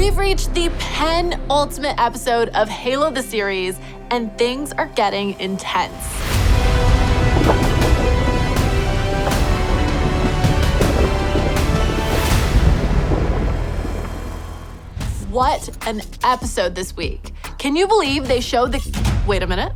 We've reached the penultimate episode of Halo the series, and things are getting intense. What an episode this week. Can you believe they showed the... Wait a minute.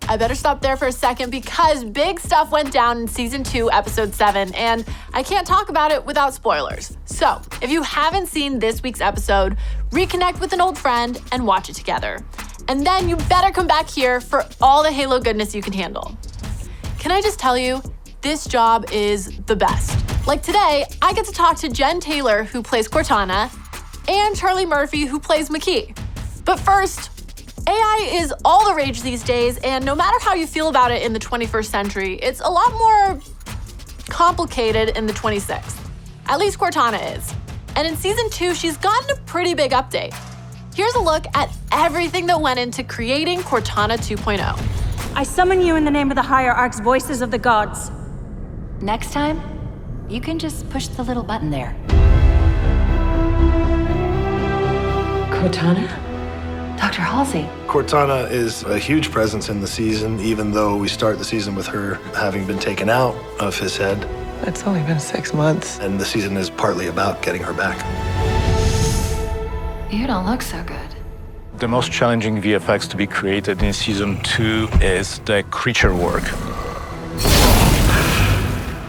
I better stop there for a second because big stuff went down in season 2, episode 7, and I can't talk about it without spoilers. So, if you haven't seen this week's episode, reconnect with an old friend and watch it together. And then you better come back here for all the Halo goodness you can handle. Can I just tell you, this job is the best. Like today, I get to talk to Jen Taylor, who plays Cortana, and Charlie Murphy, who plays Makee. But first, AI is all the rage these days, and no matter how you feel about it in the 21st century, it's a lot more complicated in the 26th. At least Cortana is. And in season 2, she's gotten a pretty big update. Here's a look at everything that went into creating Cortana 2.0. I summon you in the name of the hierarchs, voices of the gods. Next time, you can just push the little button there. Cortana? Dr. Halsey. Cortana is a huge presence in the season, even though we start the season with her having been taken out of his head. It's only been 6 months. And the season is partly about getting her back. You don't look so good. The most challenging VFX to be created in season 2 is the creature work.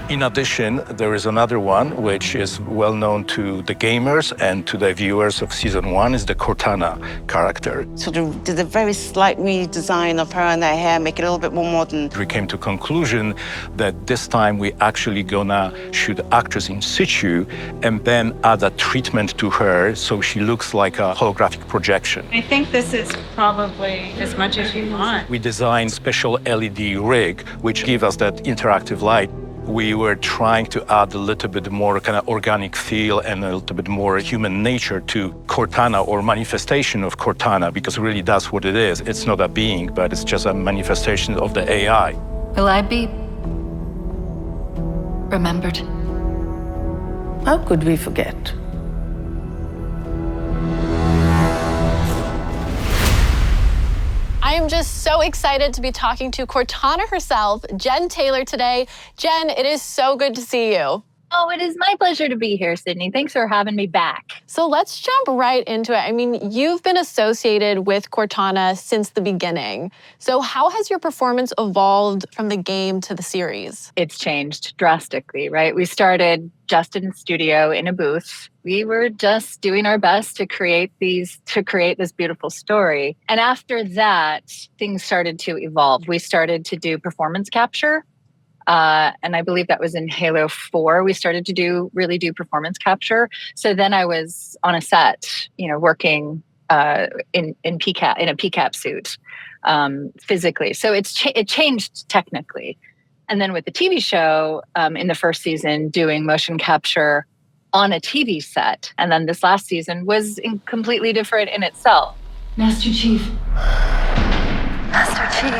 In addition, there is another one which is well known to the gamers and to the viewers of season 1 is the Cortana character. Sort of did a very slight redesign of her and her hair, make it a little bit more modern. We came to conclusion that this time we actually gonna shoot actress in situ and then add a treatment to her so she looks like a holographic projection. I think this is probably as much as you want. We designed special LED rig which give us that interactive light. We were trying to add a little bit more kind of organic feel and a little bit more human nature to Cortana or manifestation of Cortana, because really that's what it is. It's not a being, but it's just a manifestation of the AI. Will I be remembered? How could we forget? I am just so excited to be talking to Cortana herself, Jen Taylor, today. Jen, it is so good to see you. Oh, it is my pleasure to be here, Sydney. Thanks for having me back. So let's jump right into it. I mean, you've been associated with Cortana since the beginning. So how has your performance evolved from the game to the series? It's changed drastically, right? We started just in studio in a booth. We were just doing our best to create this beautiful story. And after that, things started to evolve. We started to do performance capture. And I believe that was in Halo 4. We started to really do performance capture. So then I was on a set, working in a PCAP suit physically. So it changed technically. And then with the TV show, in the first season, doing motion capture on a TV set. And then this last season was completely different in itself. Master Chief. Master Chief.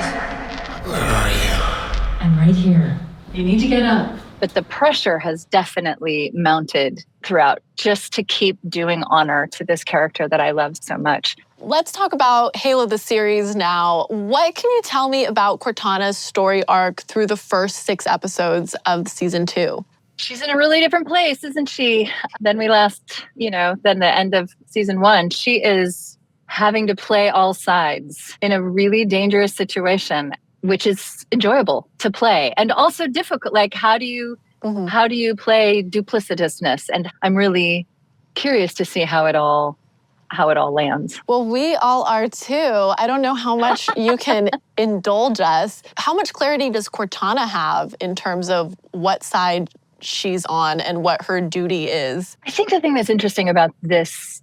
Where are you? I'm right here. You need to get up. But the pressure has definitely mounted throughout just to keep doing honor to this character that I love so much. Let's talk about Halo the series now. What can you tell me about Cortana's story arc through the first 6 episodes of season 2? She's in a really different place, isn't she? Than than the end of season 1. She is having to play all sides in a really dangerous situation, which is enjoyable to play and also difficult. Like, how do you play duplicitousness? And I'm really curious to see how it all lands. Well, we all are too. I don't know how much you can indulge us. How much clarity does Cortana have in terms of what side she's on and what her duty is? I think the thing that's interesting about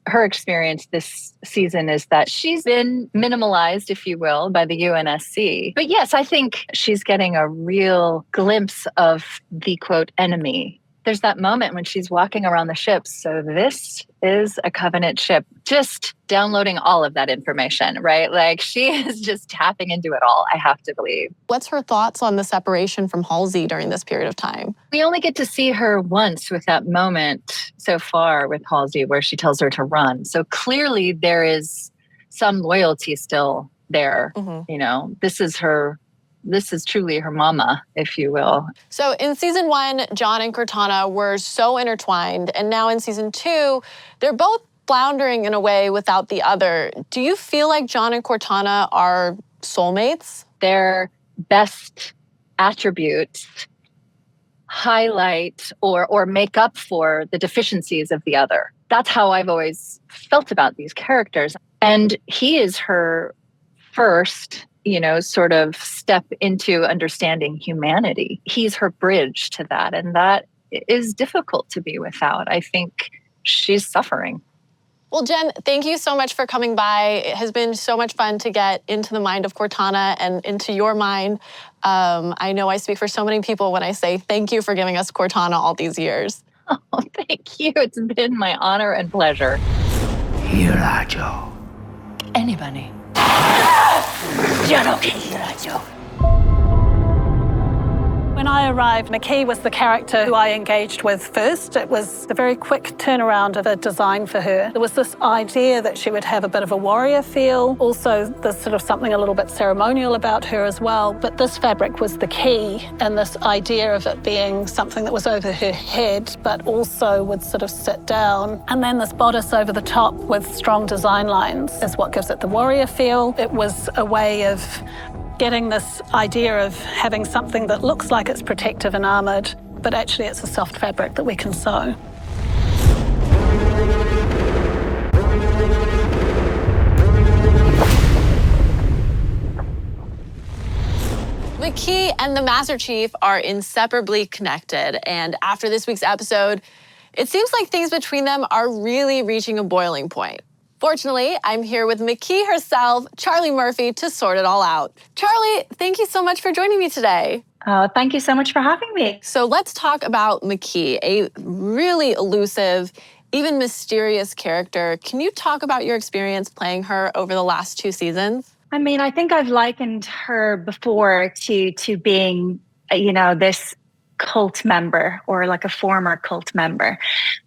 her experience this season is that she's been minimalized, if you will, by the UNSC. But yes, I think she's getting a real glimpse of the, quote, enemy There's that moment when she's walking around the ship. So this is a Covenant ship, just downloading all of that information, right? Like she is just tapping into it all, I have to believe. What's her thoughts on the separation from Halsey during this period of time? We only get to see her once with that moment so far with Halsey where she tells her to run. So clearly there is some loyalty still there. You know, this is truly her mama, if you will. So in season 1, John and Cortana were so intertwined. And now in season 2, they're both floundering in a way without the other. Do you feel like John and Cortana are soulmates? Their best attributes highlight or make up for the deficiencies of the other. That's how I've always felt about these characters. And he is her first, you know, sort of step into understanding humanity. He's her bridge to that. And that is difficult to be without. I think she's suffering. Well, Jen, thank you so much for coming by. It has been so much fun to get into the mind of Cortana and into your mind. I know I speak for so many people when I say thank you for giving us Cortana all these years. Oh, thank you. It's been my honor and pleasure. Anybody. When I arrived, Makee was the character who I engaged with first. It was a very quick turnaround of a design for her. There was this idea that she would have a bit of a warrior feel. Also, there's sort of something a little bit ceremonial about her as well. But this fabric was the key, and this idea of it being something that was over her head, but also would sort of sit down. And then this bodice over the top with strong design lines is what gives it the warrior feel. It was a way of getting this idea of having something that looks like it's protective and armored, but actually it's a soft fabric that we can sew. Makee and the Master Chief are inseparably connected, and after this week's episode, it seems like things between them are really reaching a boiling point. Fortunately, I'm here with Makee herself, Charlie Murphy, to sort it all out. Charlie, thank you so much for joining me today. Oh, thank you so much for having me. So let's talk about Makee, a really elusive, even mysterious character. Can you talk about your experience playing her over the last 2 seasons? I mean, I think I've likened her before to being, you know, this cult member or like a former cult member.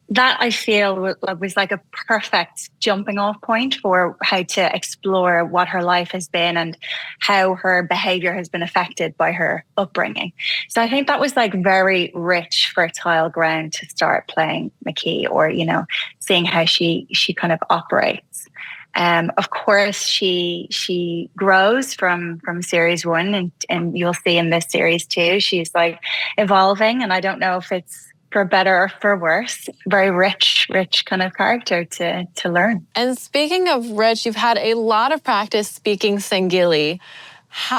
That I feel was like a perfect jumping off point for how to explore what her life has been and how her behavior has been affected by her upbringing. So I think that was like very rich, fertile ground to start playing Makee, or, you know, seeing how she kind of operates. Of course, she grows from series 1, and you'll see in this series too, she's like evolving, and I don't know if it's for better or for worse. Very rich kind of character to learn. And speaking of rich, you've had a lot of practice speaking Sangili.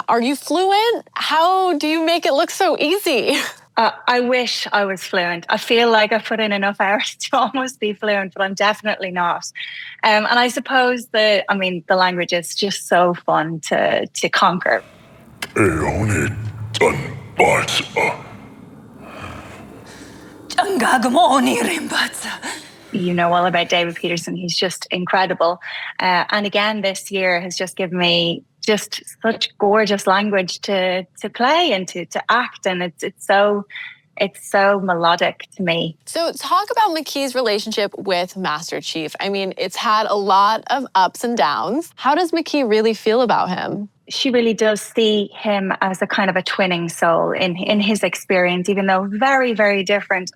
Are you fluent? How do you make it look so easy? I wish I was fluent. I feel like I've put in enough hours to almost be fluent, but I'm definitely not. And I suppose the language is just so fun to conquer. You know all about David Peterson. He's just incredible. And again, this year has just given me just such gorgeous language to play and to act. And it's so melodic to me. So talk about Makee's relationship with Master Chief. I mean, it's had a lot of ups and downs. How does Makee really feel about him? She really does see him as a kind of a twinning soul in his experience, even though very, very different,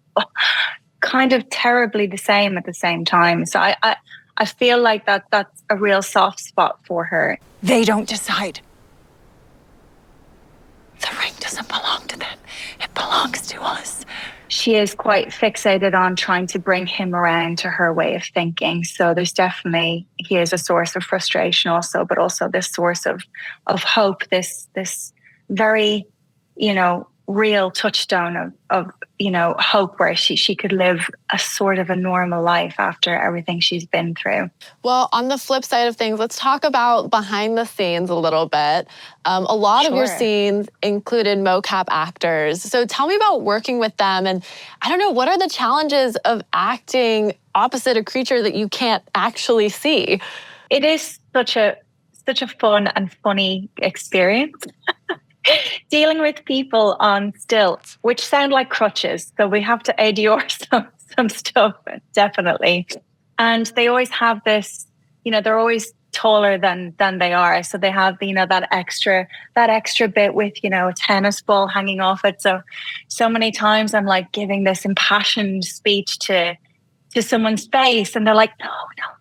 kind of terribly the same at the same time. So I feel like that's a real soft spot for her. They don't decide. The ring doesn't belong to them. It belongs to us. She is quite fixated on trying to bring him around to her way of thinking. So there's definitely, he is a source of frustration also, but also this source of hope, this very, you know, real touchstone of hope, where she could live a sort of a normal life after everything she's been through. Well, on the flip side of things, let's talk about behind the scenes a little bit. A lot of your scenes included mocap actors. So tell me about working with them, and I don't know, what are the challenges of acting opposite a creature that you can't actually see? It is such a fun and funny experience. Dealing with people on stilts, which sound like crutches, so we have to ADR some stuff, definitely. And they always have this, they're always taller than they are, so they have that extra bit with a tennis ball hanging off it. So many times I'm like giving this impassioned speech to someone's face, and they're like, no,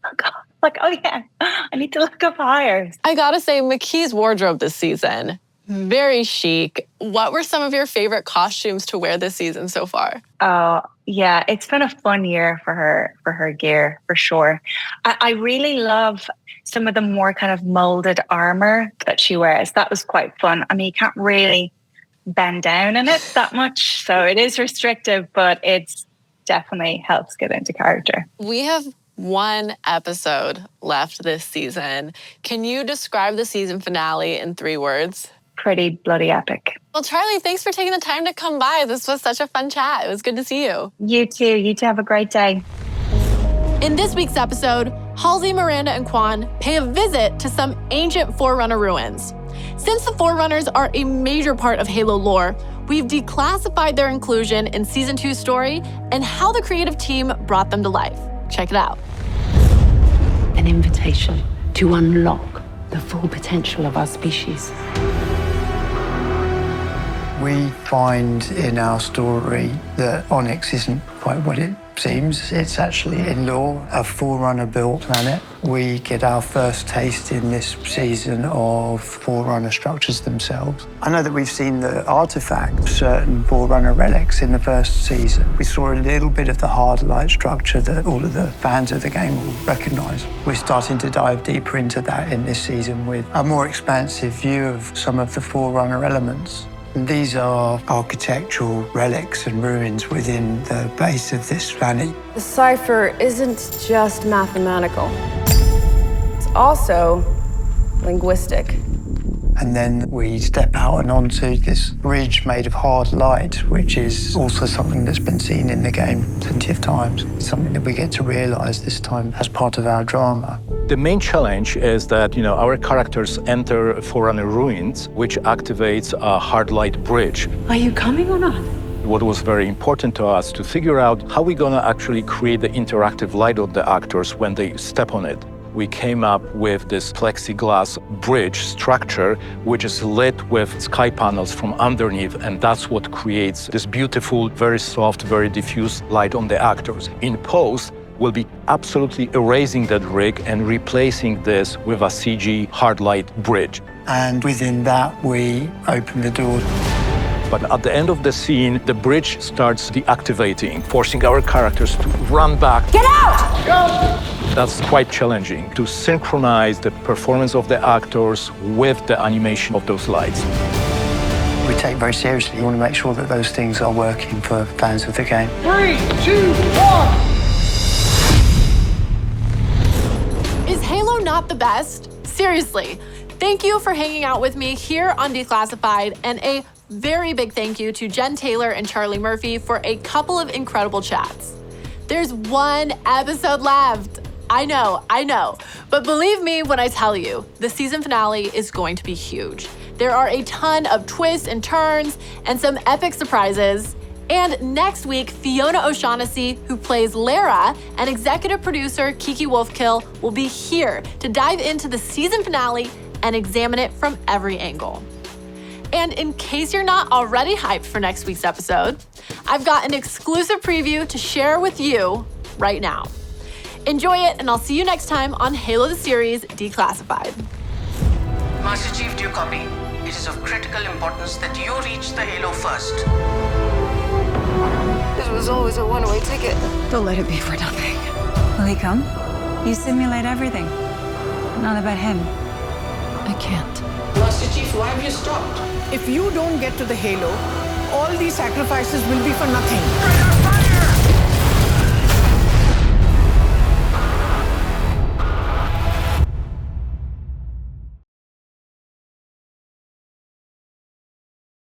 look up. Like, oh yeah, I need to look up higher. I gotta say, Makee's wardrobe this season, very chic. What were some of your favorite costumes to wear this season so far? Oh, yeah, it's been a fun year for her gear, for sure. I really love some of the more kind of molded armor that she wears. That was quite fun. I mean, you can't really bend down in it that much, so it is restrictive, but it's definitely helps get into character. We have one episode left this season. Can you describe the season finale in 3 words? Pretty bloody epic. Well, Charlie, thanks for taking the time to come by. This was such a fun chat. It was good to see you. You too. You two have a great day. In this week's episode, Halsey, Miranda, and Quan pay a visit to some ancient Forerunner ruins. Since the Forerunners are a major part of Halo lore, we've declassified their inclusion in Season 2's story and how the creative team brought them to life. Check it out. An invitation to unlock the full potential of our species. We find in our story that Onyx isn't quite what it seems. It's actually, in lore, a Forerunner-built planet. We get our first taste in this season of Forerunner structures themselves. I know that we've seen the artifact, certain Forerunner relics in the first season. We saw a little bit of the hard light structure that all of the fans of the game will recognize. We're starting to dive deeper into that in this season with a more expansive view of some of the Forerunner elements. These are architectural relics and ruins within the base of this planet. The cipher isn't just mathematical. It's also linguistic. And then we step out and onto this bridge made of hard light, which is also something that's been seen in the game plenty of times. It's something that we get to realize this time as part of our drama. The main challenge is that, our characters enter Forerunner ruins, which activates a hard light bridge. Are you coming or not? What was very important to us to figure out how we're gonna actually create the interactive light on the actors when they step on it. We came up with this plexiglass bridge structure, which is lit with sky panels from underneath, and that's what creates this beautiful, very soft, very diffuse light on the actors. In post, we'll be absolutely erasing that rig and replacing this with a CG hard light bridge. And within that, we open the door. But at the end of the scene, the bridge starts deactivating, forcing our characters to run back. Get out! Go! That's quite challenging, to synchronize the performance of the actors with the animation of those lights. We take very seriously. We want to make sure that those things are working for fans of the game. 3, 2, 1! Is Halo not the best? Seriously, thank you for hanging out with me here on Declassified, and a very big thank you to Jen Taylor and Charlie Murphy for a couple of incredible chats. There's one episode left. I know. But believe me when I tell you, the season finale is going to be huge. There are a ton of twists and turns and some epic surprises. And next week, Fiona O'Shaughnessy, who plays Lara, and executive producer Kiki Wolfkill will be here to dive into the season finale and examine it from every angle. And in case you're not already hyped for next week's episode, I've got an exclusive preview to share with you right now. Enjoy it, and I'll see you next time on Halo the Series Declassified. Master Chief, do you copy? It is of critical importance that you reach the Halo first. This was always a one-way ticket. Don't let it be for nothing. Will he come? You simulate everything. Not about him. I can't. Master Chief, why have you stopped? If you don't get to the Halo, all these sacrifices will be for nothing.